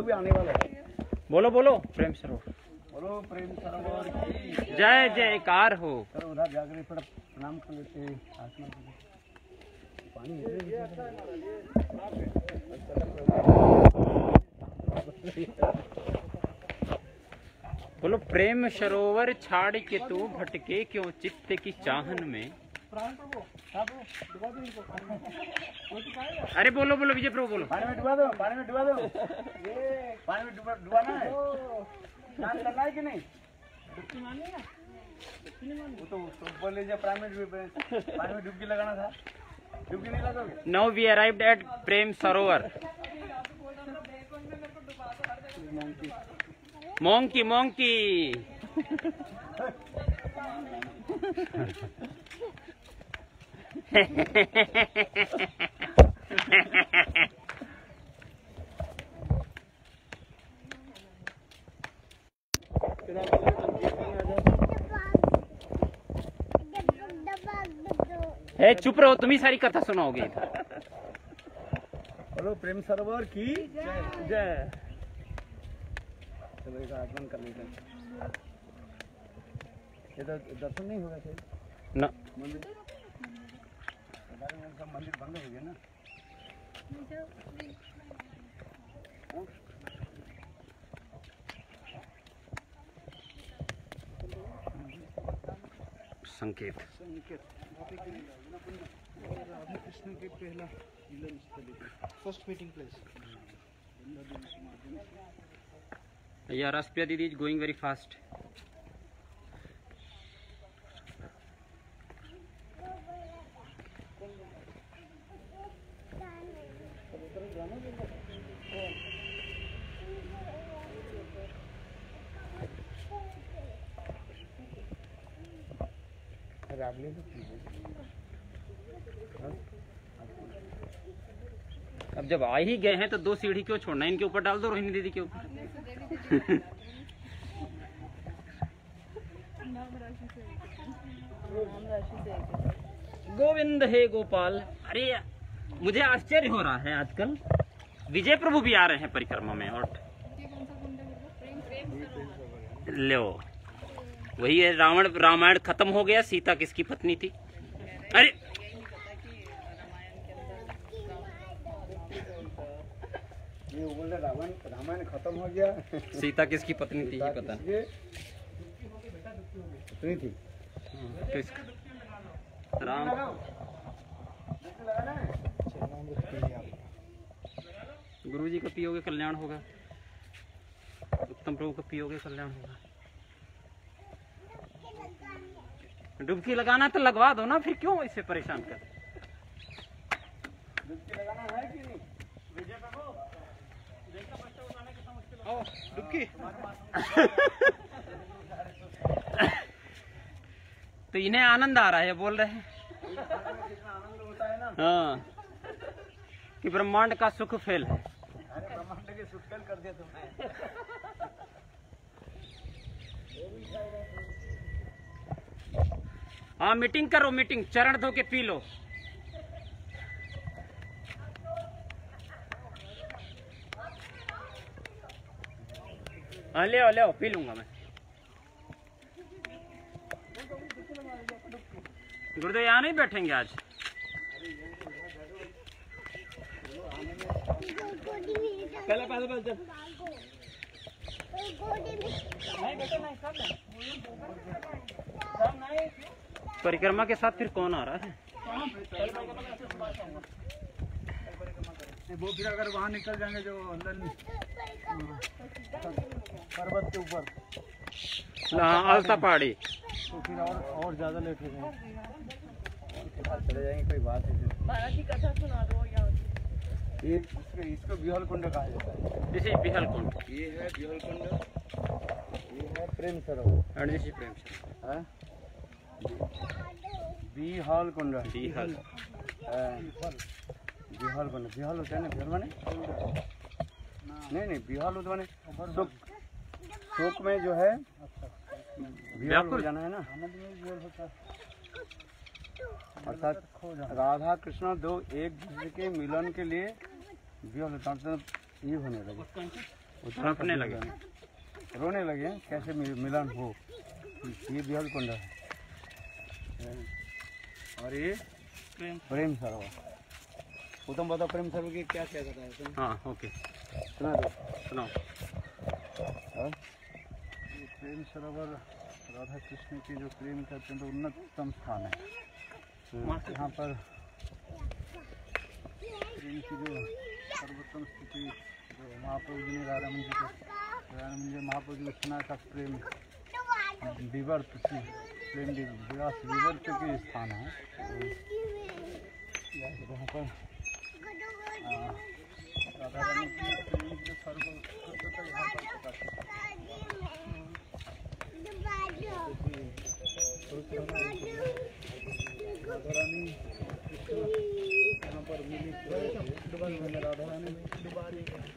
झाड़ू भी आने वाला है। बोलो बोलो प्रेम सरोवर, बोलो प्रेम सरोवर की जय जयकार हो। चलो उधर जाकर थोड़ा प्रणाम कर लेते हैं। पानी बोलो प्रेम सरोवर छाड़ के तू भटके क्यों चित्त की चाहन में। अरे बोलो बोलो विजय प्रभु बोलो। पानी में डुबा दो, पानी में डुबा दो, पानी में डुबाना है। स्नान करना है कि नहीं? डुबकी मारनी है? वो तो बोल लीजिए पानी में डुबकी लगाना था। डुबकी नहीं लगाओगे? Now we arrived at Prem Sarovar. Monkey monkey ए चुप रहो, तुम ही सारी कथा सुनाओगे। बोलो प्रेम सरोवर की जय। चलो एक आगमन कर लेते हैं। ये तो दर्शन नहीं होगा चाहिए ना, मंदिर सब मंदिर बंद हो गया ना। संकेत राधा कृष्ण के पहला मिलन स्थल, first meeting place. Yeah, Raspia Didi is going very fast. अब जब आ ही गए हैं तो दो सीढ़ी क्यों छोड़ना, इनके ऊपर डाल दो रोहिणी दीदी के ऊपर। गोविंद हे गोपाल। अरे मुझे आश्चर्य हो रहा है, आजकल विजय प्रभु भी आ रहे हैं परिक्रमा में। और लो वही है, रामायण खत्म हो गया, सीता किसकी पत्नी थी। अरे ये बोल रहे रामायण खत्म हो गया, सीता किसकी पत्नी थी ये पता नहीं थी। राम गुरु जी का पियोगे कल्याण होगा, उत्तम प्रभु का पियोगे कल्याण होगा। डुबकी लगाना तो लगवा दो ना, फिर क्यों इसे परेशान कर। डुबकी लगाना है कि नहीं? विजय प्रभु डुबकी तो इन्हें आनंद आ रहा है, बोल रहे हैं। कितना आनंद होता है ना। हाँ, कि ब्रह्मांड का सुख फेल है। अरे ब्रह्मांड के सुख फेल कर दिया तुमने। हाँ मीटिंग करो, मीटिंग, चरण धो के पी लो। हाँ ले आओ पी लूंगा मैं। गुरुदेव यहाँ नहीं बैठेंगे आज। पहले चल। परिक्रमा के साथ फिर कौन आ रहा है? वो फिर अगर वहाँ निकल जाएंगे जो अंदर पर्वत के ऊपर, अलता पहाड़ी, तो फिर और ज्यादा लेट हो जाएंगे। चले जाएंगे, कोई बात है। महाराज की कथा सुना दो। ये इसको बिहल कुंड कहा जाता है। दिस इज बिहल कुंड। ये है बिहल कुंड, ये है प्रेम सरोवर। एंड दिस इज प्रेम सरोवर। बिहल कुंड, बिहल बिहल कुंड, बिहल होता है ना, बिहल माने नहीं बिहल होता माने शोक में जो है बिहल हो जाना है ना। अर्थात राधा कृष्ण दो एक दूसरे के मिलन के लिए बिहल होता है, ये होने लगे। तड़पने लगे, रोने लगे हैं, कैसे मिलन हो। ये बिहलकुंड है और ये प्रेम सरोवर। उत्तम बताओ प्रेम सरोवर की क्या क्या करता है? हाँ ओके, सुना दो, सुनाओ। ये प्रेम सरोवर राधा कृष्ण की जो प्रेम का अत्यंत उन्नतम स्थान है। यहाँ पर प्रेम की जो सर्वोत्तम स्थिति जो महाप्रभु जी ने राधारमण जी महाप्रभु जी को सुना था, प्रेम विवर्त की प्रेम विवाह विवर्त की स्थान है। यहाँ पर राधारमण की प्रेम की सर्वोत्तम यहाँ पर राधारानी यहाँ पर मिली, राधारानी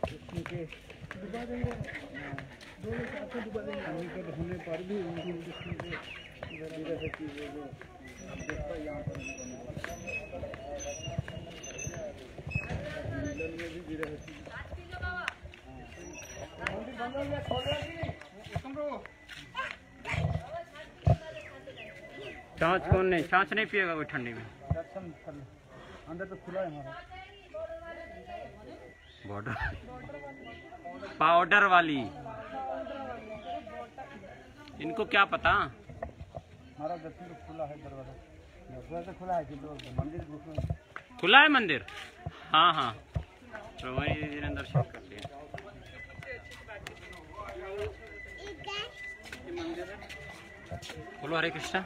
कृष्ण के निकट होने पर भी उनकी कृष्ण के विरह की जो यहाँ पर मिलन में भी विरह की छाछ कौन नहीं, छाछ नहीं पिएगा कोई ठंडी में। अंदर तो खुला है हमारा बॉर्डर पाउडर वाली, इनको क्या पता। हमारा दर्शन तो खुला है, दरवाजा खुला है, किंतु मंदिर खुला है मंदिर। हाँ हाँ, प्रभारी दीदी ने दर्शन कर लिया। बोलो हरे कृष्णा।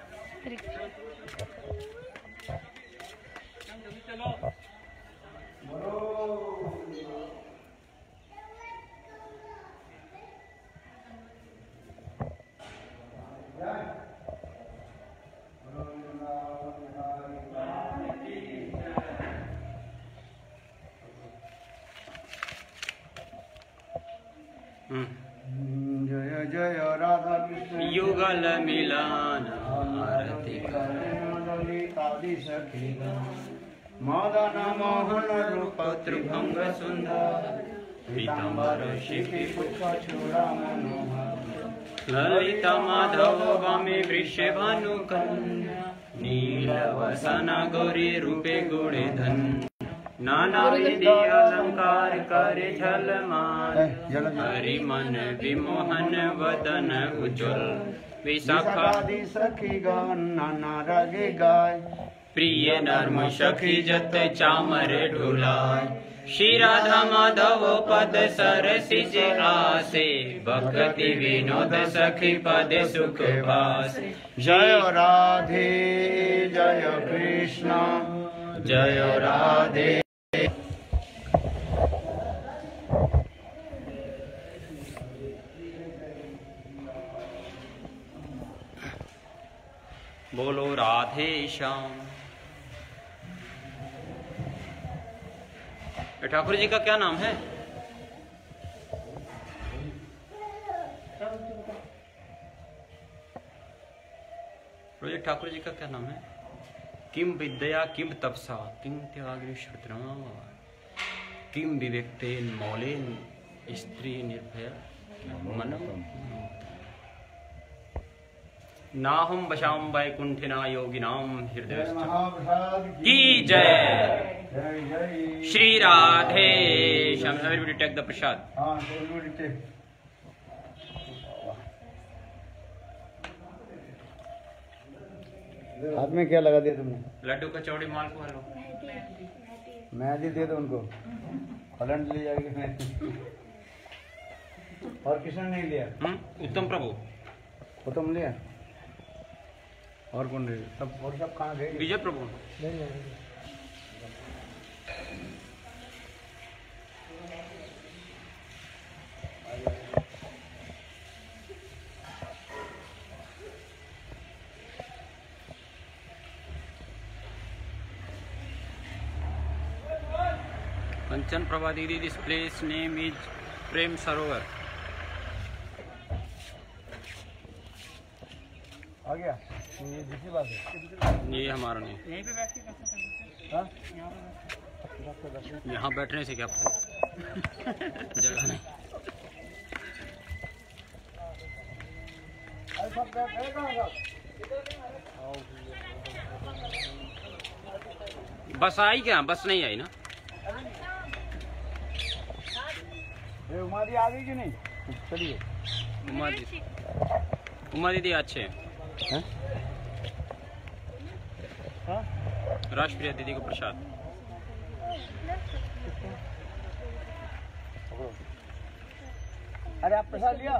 जय जय राधा कृष्ण युगल मिलन आरती ललितादि सखी मदन मोहन रूप त्रिभंग सुंदर पीतांबर शिखी पुष्प चूड़ा मनोहर ललिता माधव वामे वृषभानु कन्या नीलवसन गौरी रूपे गुणे धन नाना विधि अलंकार करे झलमान हरि मन विमोहन वदन उज्ज्वल विशाखा सखी गान नाना रागे गाय प्रिय नर्म सखी जत चामर ढुलाय श्री राधा माधव पद सरसिज आसे भक्ति विनोद सखी पद सुख भासे जय राधे जय कृष्ण जय राधे। बोलो राधे श्याम। ठाकुर जी का क्या नाम है? प्रोजेक्ट ठाकुर जी का क्या नाम है? किम विद्या किम तपसा किम त्यागे श्रुतराम किम विवेक्तेन मौलेन स्त्री निर्भय मनम नाहम वशाम वैकुंठिना योगिनाम हृदय की जय। Shri Radhe Shyam. Everybody take the prasad. हाथ में क्या लगा दिया तुमने? लड्डू कचौड़ी माल को हलवा मैदी दे दो उनको, हॉलैंड ले जाएगी मैदी। और किसने नहीं लिया? उत्तम प्रभु। उत्तम लिया और कौन ले? सब और सब कहाँ गए? विजय प्रभु। कंचन प्रभा दीदी, दिस प्लेस नेम इज प्रेम सरोवर। आ गया ये दूसरी बात है। ये हमारा नहीं, यहीं पे बैठ के कर सकते हैं। यहाँ बैठने से क्या फायदा? जगह नहीं। बस आई क्या? बस नहीं आई ना? उमा दी आ गई कि नहीं? चलिए। उमा दीदी अच्छे हैं। राष्ट्रीय दीदी को प्रसाद। अरे आप प्रसाद लिया?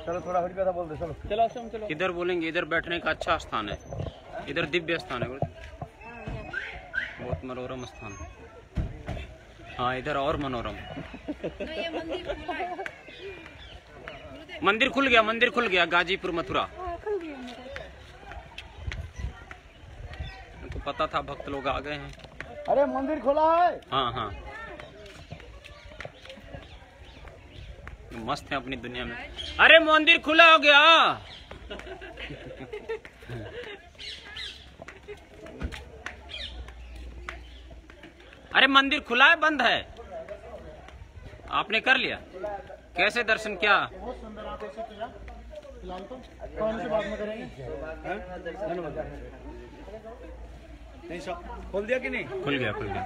चलो थोड़ा हरी कथा बोल दे। चलो चलो चलो। इधर बोलेंगे, इधर बैठने का अच्छा स्थान है, इधर दिव्य स्थान है, बहुत मनोरम स्थान। हाँ इधर और मनोरम। मंदिर खुल गया, मंदिर खुल गया, गाजीपुर मथुरा। उनको पता था भक्त लोग आ गए हैं। अरे मंदिर खुला है। हाँ हाँ मस्त है अपनी दुनिया में। अरे मंदिर खुला हो गया। अरे मंदिर खुला है बंद है? आपने कर लिया? कैसे दर्शन किया? बहुत सुंदर। आप ऐसे फिलहाल तो कौन सी बात में करेंगे? नहीं सब खोल दिया कि नहीं? खुल गया, खुल गया।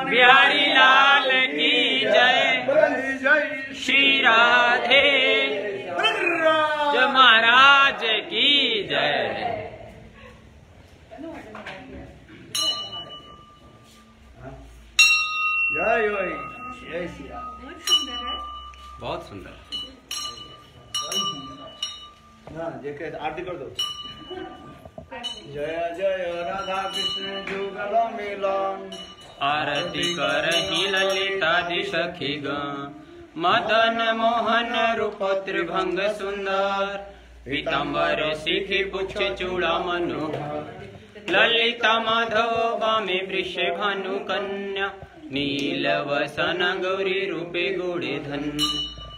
बिहारी लाल की जय, जय श्री राधे जय महाराज की जय। जय श्री राम। बहुत सुंदर। आरती कर दो। जय जय राधा कृष्ण जुगल मिलन। आरती करही ललितादि सखी गण, मदन मोहन रूप त्रिभंग सुंदर, पीताम्बर शिखी पुच्छ चूड़ा मनोहर, ललिता माधव वामे वृष भानु कन्या, नील वसन गौरी रूपे गोड़े धन,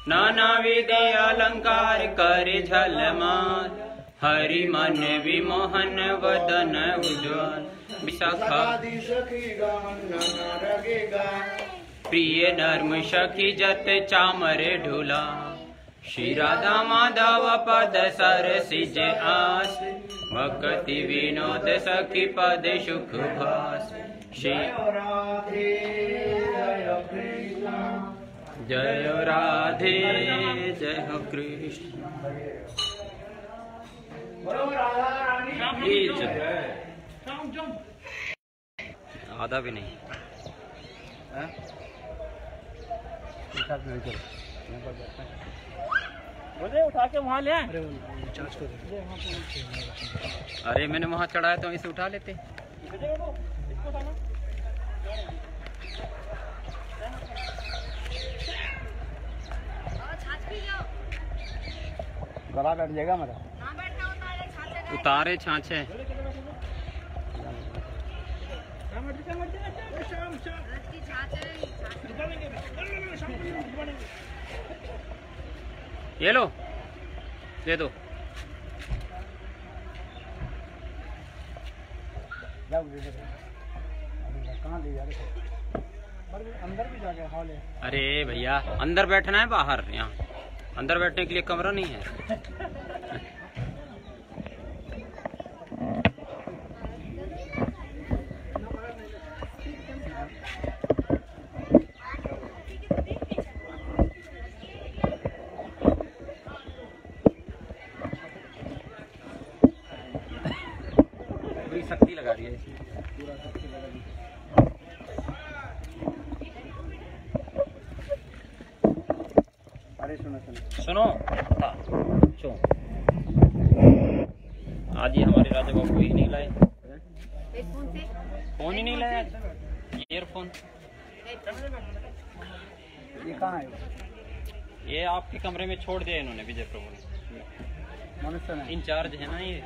नाना विधि अलंकार करे झलमार, हरि मन विमोहन वदन उज्ज्वल, विशाखा प्रिय नर्म सखी जत चामरे ढूला, श्री राधा माधव पद सर सिज आस, भक्ति विनोद सखी पद सुख भास, श्री जय राधे जय हो कृष्ण। आधा भी नहीं। उठा के वहाँ ले। अरे मैंने वहाँ चढ़ाया तो इसे उठा लेते। गला बैठ जाएगा मेरा। उतारे छाछे। ये लो, दे दो। कहाँ ले जा रहे? अंदर भी जाके हॉल है। अरे भैया अंदर बैठना है, बाहर? यहाँ अंदर बैठने के लिए कमरा नहीं है। पूरी शक्ति लगा रही है इसमें। सुनो आज ही हमारे राजा बाबू ही नहीं लाए, फोन ही नहीं लाया, ईयरफोन। ये कहाँ है? ये आपके कमरे में छोड़ दिया इन्होंने, विजय प्रभु ने। इंचार्ज है ना ये।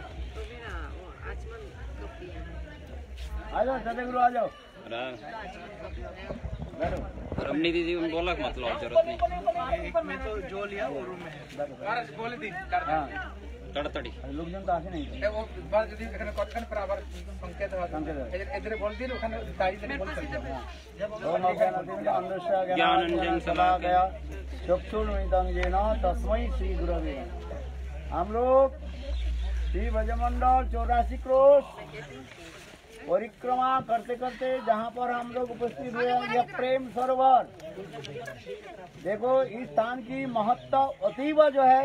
आ जाओ सदगुरु, आ जाओ। रमनी दीदी उन बोला मतलब जरूरत नहीं। में तो जो लिया वो रूम में है। बोले दी। हाँ তাড়াতাড়ি লোকজন তো আসে নাই ও বার যদি এখানে কতক্ষণ পর আবার সংকেত হয় এদের বল দিন ওখানে দাঁড়িয়ে দিন বলতে ज्ञानांजन गया चक्षुर्मिलितं येन तस्मै श्री गुरवे नमः। हम लोग श्री ब्रजमंडल 84 क्रोश परिक्रमा करते करते जहाँ पर हम लोग उपस्थित हुए हैं, यह प्रेम सरोवर। देखो इस स्थान की महत्व अतीब जो है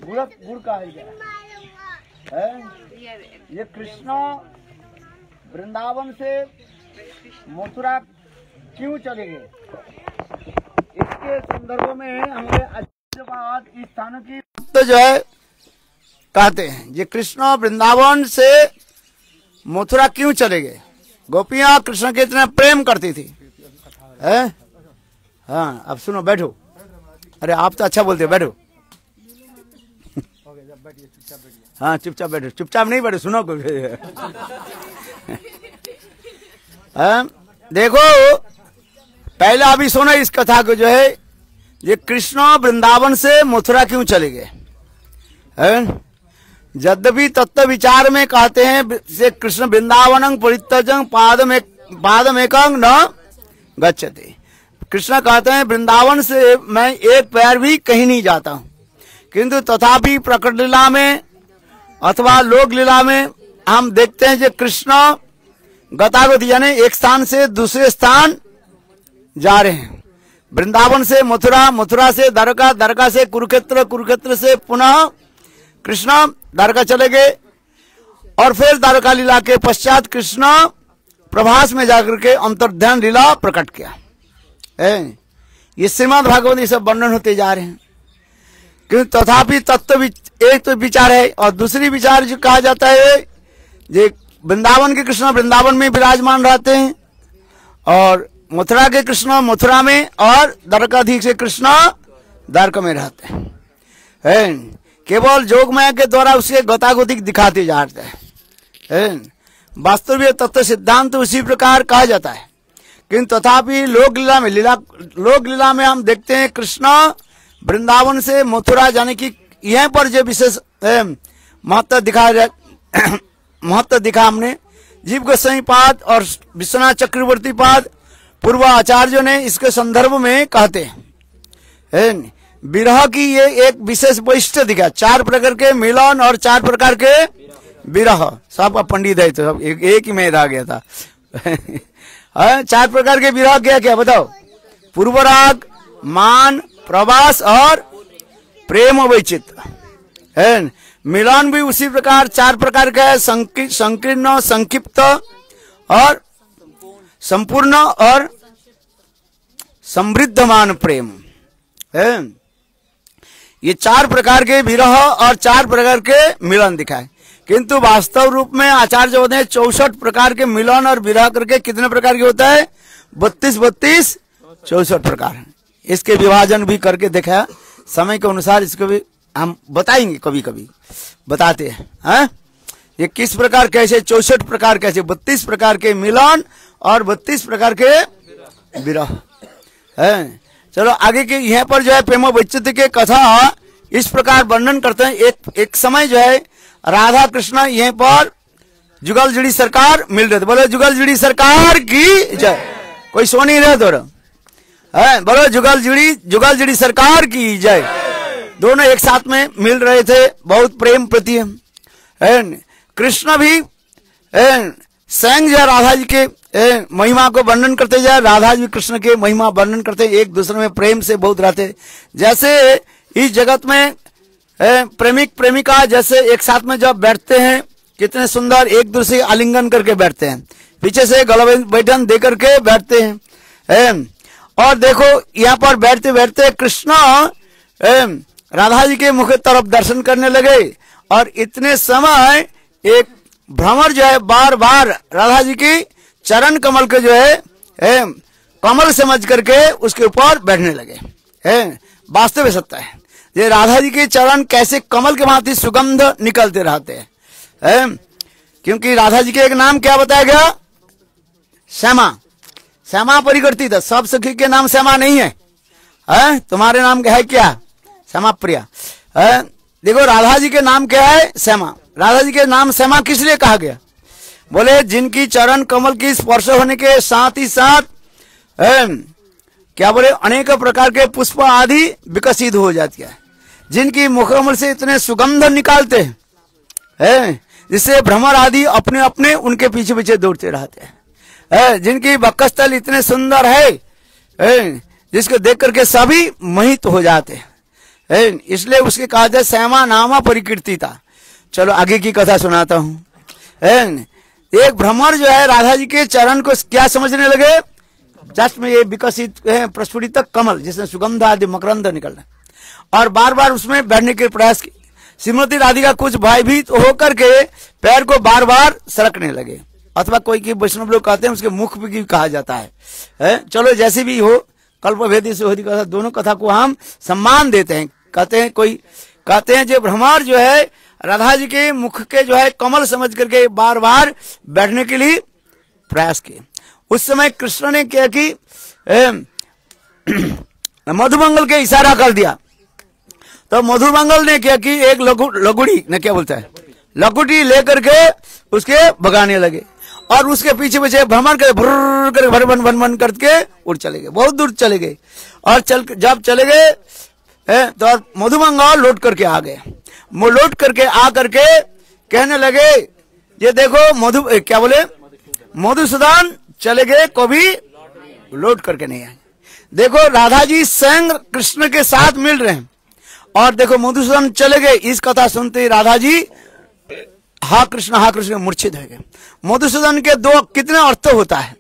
गुड़ का है। ये कृष्ण वृंदावन से मथुरा क्यों चले गए, इसके संदर्भ में हमें बात इस स्थान की तो जो है कहते हैं। ये कृष्ण वृंदावन से मथुरा क्यों चले गए। गोपियां कृष्ण के इतना प्रेम करती थी है? हाँ अब सुनो, बैठो। अरे आप तो अच्छा बोलते हो, बैठो। हाँ चुपचाप बैठो, चुपचाप नहीं बैठो, सुनो। देखो पहले अभी सुनो इस कथा को जो है, ये कृष्ण वृंदावन से मथुरा क्यों चले गए। यद्यपि तत्व विचार में कहते हैं से कृष्ण वृंदावनं परित्यजं पादमेकं न गच्छति। कृष्ण कहते हैं वृंदावन से मैं एक पैर भी कहीं नहीं जाता हूँ, किंतु तथापि प्रकट लीला में अथवा लोक लीला में हम देखते हैं कि कृष्ण गतागति यानी एक स्थान से दूसरे स्थान जा रहे हैं। वृंदावन से मथुरा, मथुरा से द्वारका, द्वारका से कुरुक्षेत्र, कुरुक्षेत्र से पुनः कृष्ण द्वारका चले गए और फिर द्वारका लीला के पश्चात कृष्ण प्रभास में जाकर के अंतर्ध्यान लीला प्रकट किया। ये श्रीमद् भागवत ये सब वर्णन होते जा रहे हैं, क्योंकि तथापि तत्व एक तो विचार है और दूसरी विचार जो कहा जाता है ये वृंदावन के कृष्ण वृंदावन में विराजमान रहते हैं और मथुरा के कृष्ण मथुरा में और द्वारकाधीश के कृष्ण द्वारका में रहते हैं। केवल जोगमाया के द्वारा उसके गतागतिक दिखाते जाते हैं। वास्तविक तत्व सिद्धांत उसी प्रकार कहा जाता है, किंतु तथापि लोक लीला में हम देखते हैं कृष्ण वृंदावन से मथुरा जाने की यहाँ पर जो विशेष महत्व दिखा हमने। जीव गोस्वामी पाद और विश्वनाथ चक्रवर्ती पाद पूर्व आचार्यों ने इसके संदर्भ में कहते हैं विरह की ये एक विशेष वैशिष्ट्य दिखा। 4 प्रकार के मिलन और 4 प्रकार के विरह। सब पंडित है तो सब एक ही में आ गया था। 4 प्रकार के विरह क्या क्या बताओ। पूर्वराग, मान, प्रवास और प्रेम वैचित्र। मिलन भी उसी प्रकार 4 प्रकार का है, संकीर्ण, संक्षिप्त और संपूर्ण और समृद्धमान प्रेम। ये 4 प्रकार के विरह और 4 प्रकार के मिलन दिखाए, किंतु वास्तव रूप में आचार्य होते हैं 64 प्रकार के मिलन और विरह करके कितने प्रकार के होता है 32 64 प्रकार। इसके विभाजन भी करके देखा, समय के अनुसार इसको भी हम बताएंगे, कभी कभी बताते हैं। ये किस प्रकार कैसे 64 प्रकार कैसे 32 प्रकार के मिलन और 32 प्रकार के विरह है। चलो आगे के यहाँ पर जो है प्रेम वैचित्र के कथा इस प्रकार वर्णन करते हैं। एक समय जो है राधा कृष्ण यहाँ पर जुगल जुड़ी सरकार मिल रहे थे। बोलो जुगल जुड़ी सरकार की जय। कोई सो नहीं रहे तो बोलो जुगल जुड़ी सरकार की जय। दोनों एक साथ में मिल रहे थे, बहुत प्रेम प्रति। कृष्ण भी स्वयं जो राधा जी के महिमा को वर्णन करते जाए, राधा जी कृष्ण के महिमा वर्णन करते, एक दूसरे में प्रेम से बहुत रहते। जैसे इस जगत में प्रेमिक प्रेमिका जैसे एक साथ में जब बैठते हैं कितने सुंदर एक दूसरे आलिंगन करके बैठते हैं, पीछे से गला बैठन दे करके बैठते हैं। और देखो यहाँ पर बैठते बैठते कृष्ण राधा जी के मुख तरफ दर्शन करने लगे और इतने समय एक भ्रमर जो है बार बार राधा जी की चरण कमल के जो है कमल समझ करके उसके ऊपर बैठने लगे। वास्तव में सत्य है, ये राधा जी के चरण कैसे कमल के भांति सुगंध निकलते रहते हैं। क्योंकि राधा जी के एक नाम क्या बताया गया, श्यामा। श्यामा परिवर्तित है, सब सखी के नाम श्यामा नहीं है। तुम्हारे नाम है क्या, श्यामा प्रिया। देखो राधा जी के नाम क्या है? श्यामा। राधा जी के नाम श्यामा किस लिए कहा गया? बोले जिनकी चरण कमल की स्पर्श होने के साथ ही साथ क्या बोले अनेक प्रकार के पुष्प आदि विकसित हो जाती है, जिनकी मुखकमल से इतने सुगंध निकालते हैं जिससे भ्रमर आदि अपने अपने उनके पीछे पीछे दौड़ते रहते हैं, जिनकी वक्षस्थल इतने सुंदर है जिसको देख करके सभी मोहित हो जाते हैं, इसलिए उसके कहा जाए श्यामा नामा परिकीर्तिता। चलो आगे की कथा सुनाता हूँ। एक भ्रमर जो है राधा जी के चरण को क्या समझने लगे? जस्ट में ये विकसित प्रस्फुटित कमल जिसमें सुगंध आदि मकरंद निकलना, और बार बार उसमें बैठने के प्रयास की। श्रीमती राधिका कुछ भयभीत होकर के पैर को बार बार सरकने लगे, अथवा कोई की वैष्णव लोग कहते हैं उसके मुख भी कहा जाता है। चलो जैसे भी हो, कल्पभेदी से होती कथा, दोनों कथा को हम सम्मान देते हैं। कहते हैं जो भ्रमर जो है राधा जी के मुख के जो है कमल समझ करके बार बार बैठने के लिए प्रयास किए। उस समय कृष्ण ने क्या कि मधुमंगल के इशारा कर दिया, तो मधुमंगल ने क्या कि एक लगुड़ी ने क्या बोलता है लकुटी लेकर के उसके भगाने लगे, और उसके पीछे पीछे भ्रमण कर भर भन करके उड़ चले गए, बहुत दूर चले गए। और जब चले गए तो मधुमंगल लौट करके आ गए। लौट करके आ करके कहने लगे ये देखो क्या बोले मधुसूदन चले गए, कभी लौट करके नहीं आए। देखो राधा जी स्वयं कृष्ण के साथ मिल रहे हैं, और देखो मधुसूदन चले गए। इस कथा सुनते ही राधा जी हा कृष्ण मूर्छित हो गए। मधुसूदन के दो कितने अर्थ होता है?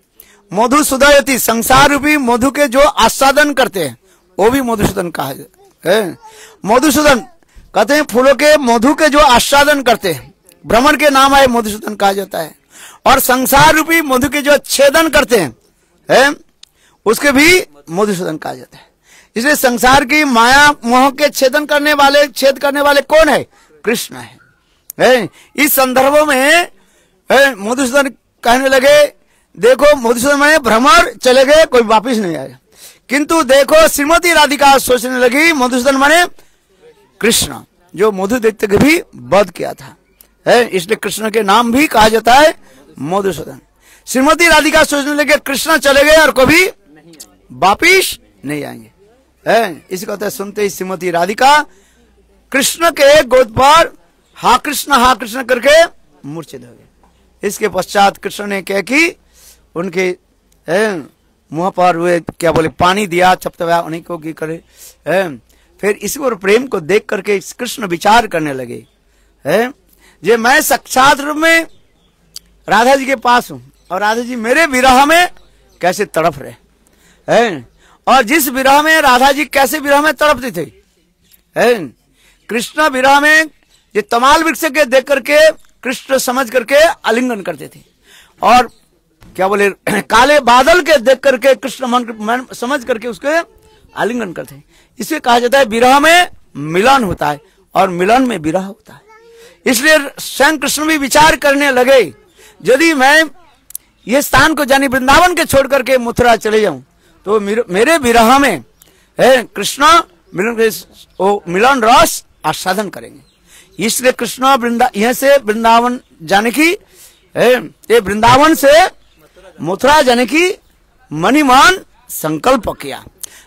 मधुसूदयति, संसार रूपी मधु के जो आस्वादन करते हैं वो भी मधुसूदन कहा है। मधुसूदन कहते हैं फूलों के मधु के जो आस्वादन करते हैं, भ्रमण के नाम आए मधुसूदन कहा जाता है। और संसार रूपी मधु के जो छेदन करते हैं उसके भी मधुसूदन कहा जाता है। इसलिए संसार की माया मोह के छेद करने वाले कौन है? कृष्ण है। इस संदर्भ में मधुसूदन कहने लगे देखो मधुसूदन में भ्रमर चले गए, कोई वापिस नहीं आया। किंतु देखो श्रीमती राधिका सोचने लगी मधुसूदन माने कृष्ण, जो मधु दैत्य के भी वध किया था, इसलिए कृष्ण के नाम भी कहा जाता है मधुसूदन। श्रीमती राधिका सोचने लगे कृष्ण चले गए और कभी वापिस नहीं आएंगे। इस कथा सुनते ही श्रीमती राधिका कृष्ण के गोद पर हा कृष्ण करके मूर्छित हो गए। इसके पश्चात कृष्ण ने क्या कि उनके मुंह पर वे क्या बोले पानी दिया, चपतवाया अनेकों की करे। फिर ईश्वर प्रेम को देख करके कृष्ण विचार करने लगे जे मैं साक्षात रूप में राधा जी के पास हूं, और राधा जी मेरे विरह में कैसे तड़प रहे, और जिस विरह में राधा जी कैसे विरह में तड़पते थे। कृष्ण विरह में ये तमाल वृक्ष के देख करके कृष्ण समझ करके आलिंगन करते थे, और क्या बोले काले बादल के देख करके कृष्ण मन समझ करके उसके आलिंगन करते हैं। इसे कहा जाता है विरह में मिलन होता है और मिलन में विरह होता है। इसलिए स्वयं कृष्ण भी विचार करने लगे यदि मैं ये स्थान को जानी वृंदावन के छोड़ करके मथुरा चले जाऊं तो मेरे विरह में कृष्ण मिलन रस आस्वादन करेंगे। इसलिए कृष्ण यहाँ से वृंदावन जाने की ये वृंदावन से मथुरा जाने की मणिमान संकल्प किया।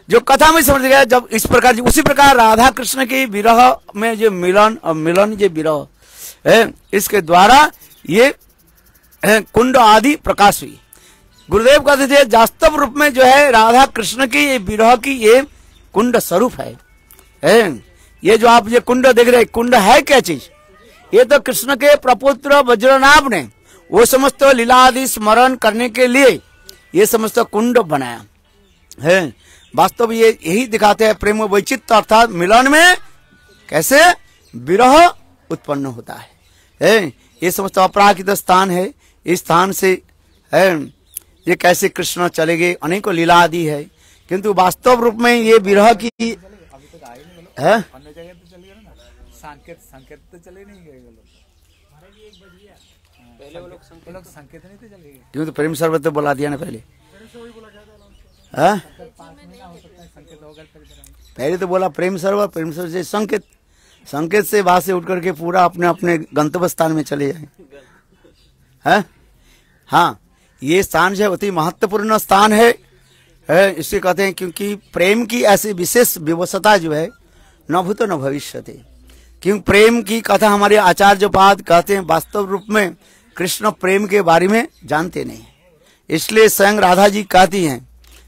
जो कथा में समझ गया जब इस प्रकार उसी प्रकार राधा कृष्ण की विरह में जो मिलन और मिलन जो विरह इसके द्वारा ये कुंड आदि प्रकाश हुई। गुरुदेव कहते थे वास्तव रूप में जो है राधा कृष्ण की ये विरह की ये कुंड स्वरूप है। ये जो आप ये कुंड देख रहे हैं कुंड है क्या चीज? ये तो कृष्ण के प्रपुत्र वज्रनाभ ने वो समस्त लीला आदि स्मरण करने के लिए ये समस्त कुंड बनाया है। वास्तव ये यही दिखाते हैं प्रेम वैचित्र अर्थात मिलन में कैसे विरह उत्पन्न होता है। ये समस्त अपराकित स्थान है। इस स्थान से ये कैसे कृष्ण चले गए, अनेकों लीला आदि है, किंतु वास्तव रूप में ये विरह की है। संकेत तो चले नहीं गए पहले वो लोग संकेत नहीं थे चले गए क्यों? तो प्रेम सर्वत तो बोला दिया ना पहले। पहले तो बोला प्रेम सर्वत से संकेत, संकेत से वहां से उठ करके पूरा अपने अपने गंतव्य स्थान में चले जाए। है हाँ, ये स्थान जो है अति महत्वपूर्ण स्थान है, इससे कहते हैं क्योंकि प्रेम की ऐसी विशेष विवशता जो है न भूतो न भविष्यति। क्योंकि प्रेम की कथा हमारे आचार्यपाद कहते हैं वास्तव रूप में कृष्ण प्रेम के बारे में जानते नहीं, इसलिए स्वयं राधा जी कहती हैं,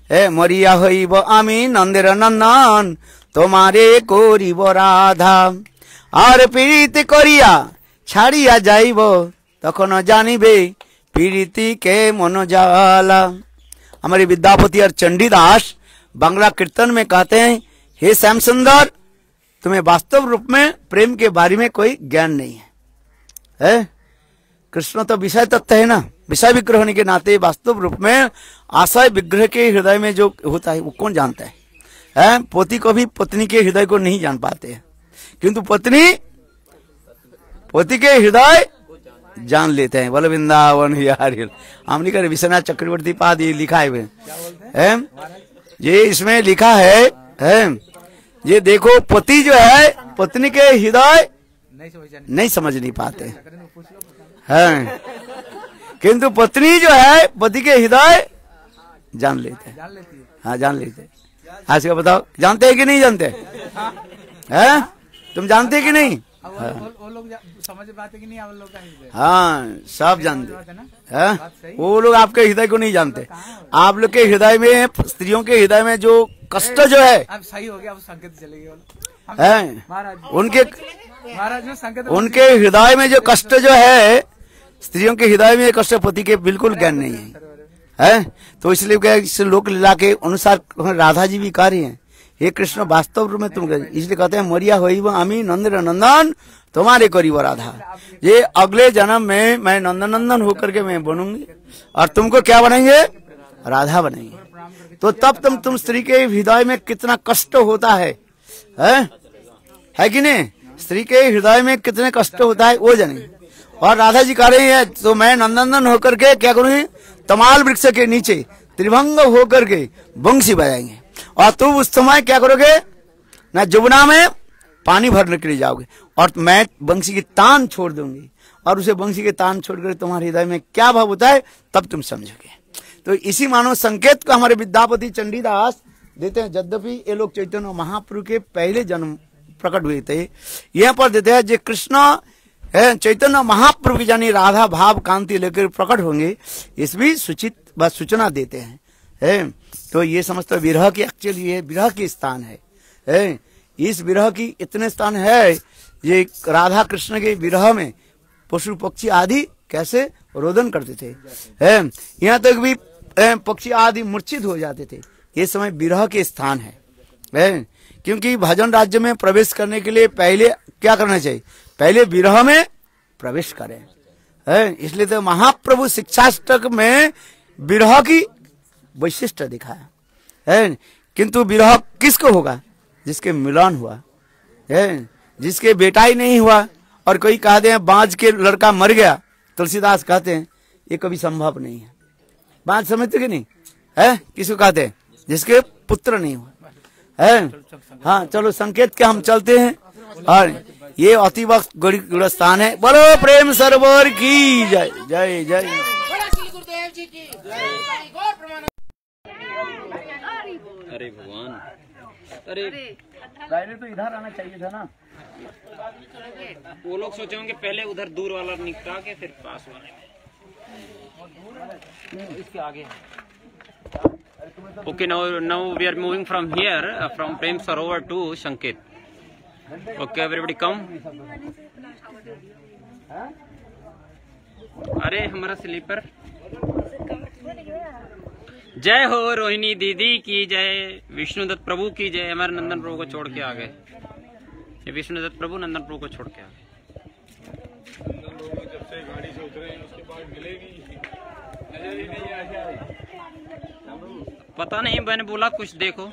हे मरिया हईब आमी नंदेर नंदन तुम्हारे कोरिब राधा, और पीड़ित करिया छाड़िया जाइब तखन जानिबे पीड़िती के मन जाला। हमारे विद्यापति और चंडीदास बांग्ला कीर्तन में कहते हैं, हे श्याम सुंदर तुम्हें वास्तव रूप में प्रेम के बारे में कोई ज्ञान नहीं है। कृष्ण तो विषय तत्व है ना, विषय विग्रह होने के नाते वास्तव रूप में आशय विग्रह के हृदय में जो होता है वो कौन जानता है? पति को भी पत्नी के हृदय को नहीं जान पाते हैं, किंतु पत्नी पति के हृदय जान लेते हैं। बोलो वृंदावन यार, हमने कहा विश्वनाथ चक्रवर्ती पाद ये लिखा है, ये इसमें लिखा है, ये देखो पति जो है पत्नी के हृदय नहीं समझ नहीं पाते हैं, किंतु पत्नी जो है पति के हृदय जान लेते हैं। हाँ जान लेते हैं। आज का बताओ, जानते हैं कि नहीं जानते हैं? तुम जानते कि नहीं? वो लोग समझ पाते कि नहीं? आप लोग हाँ सब जानते हैं। वो लोग आपके हृदय को नहीं जानते। आप लोग के हृदय में, स्त्रियों के हृदय में जो कष्ट जो है, अब सही हो गया, अब संकेत चले गए उनके हृदय में जो कष्ट जो है, स्त्रियों के हृदय में कष्ट पति के बिल्कुल ज्ञान नहीं है। तो इसलिए क्या, इस लोक लीला के अनुसार राधा जी भी कह रही हैं, हे कृष्ण वास्तव रूप में तुम, इसलिए कहते हैं मरिया होइब आमी नंदेर नंदन तुम्हारे करीब राधा। ये अगले जन्म में मैं नंदन नंदन होकर के मैं बनूंगी और तुमको क्या बनाएंगे? राधा बनाएंगे। तो तब तुम स्त्री के हृदय में कितना कष्ट होता है कि नहीं? स्त्री के हृदय में कितने कष्ट होता है वो जानेंगे। और राधा जी कह रही है, तो मैं नंदनंदन होकर के क्या करूंगी? तमाल वृक्ष के नीचे त्रिभंग होकर के बंसी बजाएंगे, और तुम उस समय क्या करोगे ना, जमुना में पानी भरने के लिए जाओगे और मैं बंसी की तान छोड़ दूंगी, और उसे बंसी के तान छोड़कर तुम्हारे हृदय में क्या भाव होता है तब तुम समझोगे। तो इसी मानो संकेत को हमारे विद्यापति चंडीदास देते हैं। यद्यपि ये लोग चैतन्य महाप्रभु के पहले जन्म प्रकट हुए थे, यहाँ पर देते हैं जो कृष्ण चैतन्य महाप्रभु की जानी राधा भाव कांति लेकर प्रकट होंगे, इस भी सूचित व सूचना देते हैं। तो ये समझते विरह की, एक्चुअली ये विरह की स्थान है। इस विरह की इतने स्थान है, ये राधा कृष्ण के विरह में पशु पक्षी आदि कैसे रोदन करते थे, यहाँ तक भी पक्षी आदि मूर्छित हो जाते थे। ये समय विरह के स्थान है, क्योंकि भजन राज्य में प्रवेश करने के लिए पहले क्या करना चाहिए? पहले विरह में प्रवेश करें। इसलिए तो महाप्रभु शिक्षाष्टक में विरह की वैशिष्ट दिखाया है। किंतु विरह किसको होगा? जिसके मिलन हुआ है, जिसके बेटा ही नहीं हुआ। और कोई कहते हैं बांझ के लड़का मर गया, तुलसीदास कहते हैं ये कभी संभव नहीं है। बांझ समझते कि नहीं है? किसको कहते हैं? जिसके पुत्र नहीं हुआ है। हाँ चलो संकेत के हम चलते हैं, और ये अति वक्त गुड़ स्थान है। बोलो प्रेम सरोवर की जय जय जय। अरे भगवान, अरे पहले तो इधर आना चाहिए था ना। वो लोग सोचे होंगे पहले उधर दूर वाला निकटा के फिर पास वाले में। इसके आगे Okay, now we are moving from here, from Prem Sarovar to Sanket. Okay, everybody come. अरे हमारा स्लीपर। जय हो रोहिणी दीदी की जय, विष्णुदत्त प्रभु की जय। हमारे नंदन प्रभु को छोड़ के आ गए, ये विष्णुदत्त प्रभु नंदन प्रभु को छोड़ के आ गए। जब से गाड़ी से उतरे उसके बाद मिलेगी पता नहीं, मैंने बोला कुछ देखो।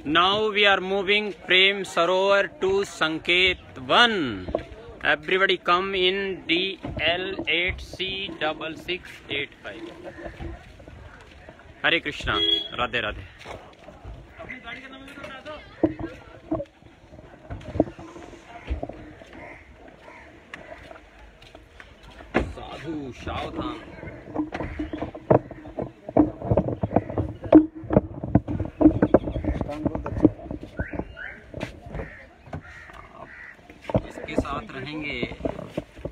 Now we are moving Prem Sarovar to Sanket 1. Everybody come in DL8C6685. हरे कृष्णा, राधे राधे। साधु सावधान। इसके साथ रहेंगे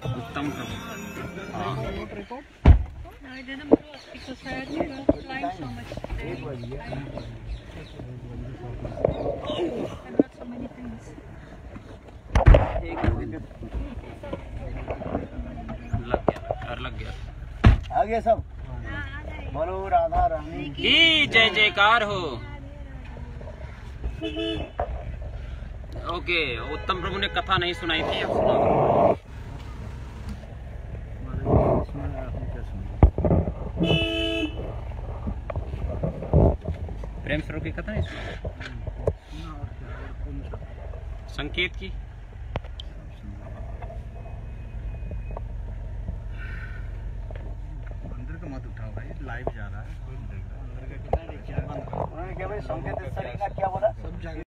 उत्तम प्रभु। हाँ No, I didn't cross because I had to climb so much today. I brought so many things. लग गया। आ गया सब। बोलो राधा रानी की जय जयकार हो। ओके, उत्तम प्रभु ने कथा नहीं सुनाई थी, अब सुना। प्रेम स्वरूप की कथा नहीं सुना, संकेत की। अंदर का मत उठाओ भाई, लाइव जा रहा है। उन्होंने क्या भाई संकेत क्या बोला?